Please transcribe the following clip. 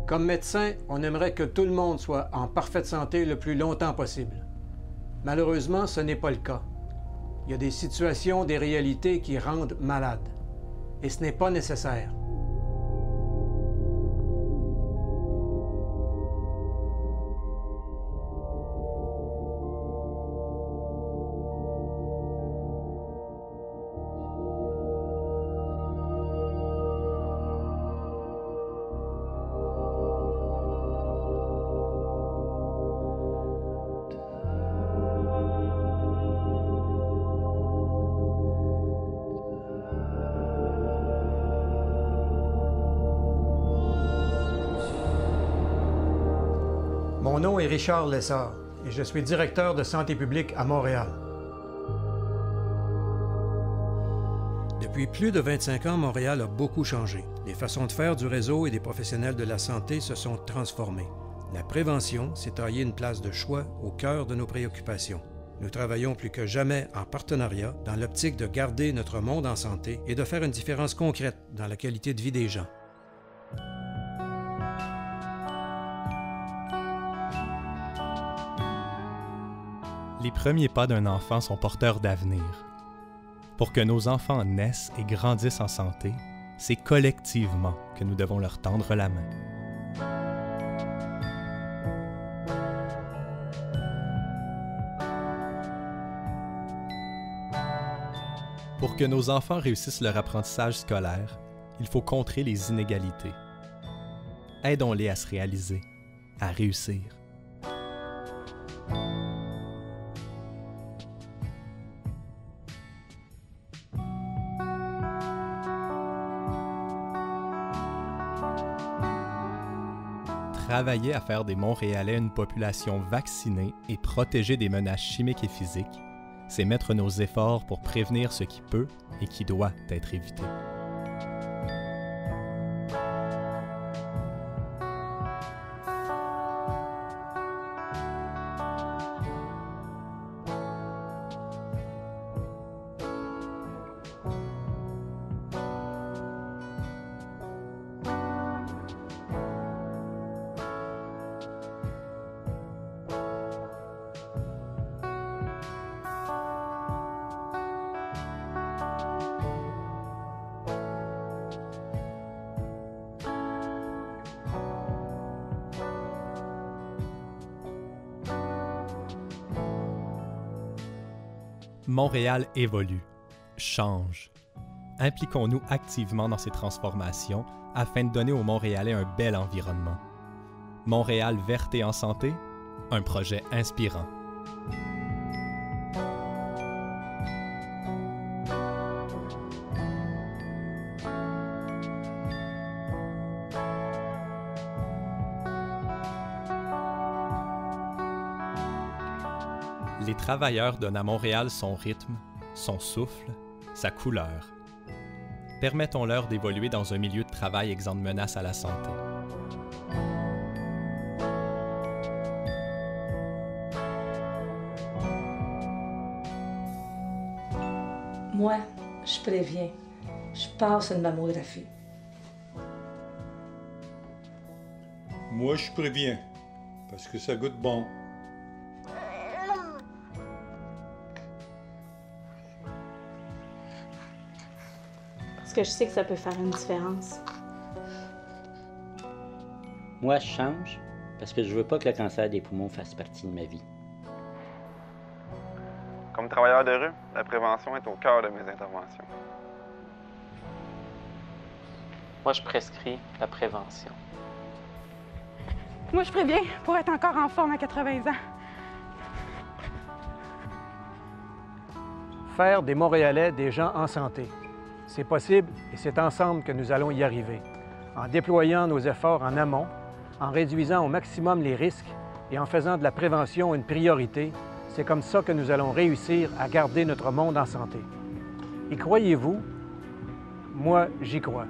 Comme médecin, on aimerait que tout le monde soit en parfaite santé le plus longtemps possible. Malheureusement, ce n'est pas le cas. Il y a des situations, des réalités qui rendent malade. Et ce n'est pas nécessaire. Mon nom est Richard Lessard et je suis directeur de santé publique à Montréal. Depuis plus de 25 ans, Montréal a beaucoup changé. Les façons de faire du réseau et des professionnels de la santé se sont transformées. La prévention s'est taillée une place de choix au cœur de nos préoccupations. Nous travaillons plus que jamais en partenariat dans l'optique de garder notre monde en santé et de faire une différence concrète dans la qualité de vie des gens. Les premiers pas d'un enfant sont porteurs d'avenir. Pour que nos enfants naissent et grandissent en santé, c'est collectivement que nous devons leur tendre la main. Pour que nos enfants réussissent leur apprentissage scolaire, il faut contrer les inégalités. Aidons-les à se réaliser, à réussir. Travailler à faire des Montréalais une population vaccinée et protégée des menaces chimiques et physiques, c'est mettre nos efforts pour prévenir ce qui peut et qui doit être évité. Montréal évolue, change. Impliquons-nous activement dans ces transformations afin de donner aux Montréalais un bel environnement. Montréal verte et en santé, un projet inspirant. Les travailleurs donnent à Montréal son rythme, son souffle, sa couleur. Permettons-leur d'évoluer dans un milieu de travail exempt de menaces à la santé. Moi, je préviens. Je passe une mammographie. Moi, je préviens, parce que ça goûte bon. Parce que je sais que ça peut faire une différence. Moi, je change parce que je veux pas que le cancer des poumons fasse partie de ma vie. Comme travailleur de rue, la prévention est au cœur de mes interventions. Moi, je prescris la prévention. Moi, je préviens pour être encore en forme à 80 ans. Faire des Montréalais des gens en santé. C'est possible et c'est ensemble que nous allons y arriver, en déployant nos efforts en amont, en réduisant au maximum les risques et en faisant de la prévention une priorité. C'est comme ça que nous allons réussir à garder notre monde en santé. Et croyez-vous, moi, j'y crois.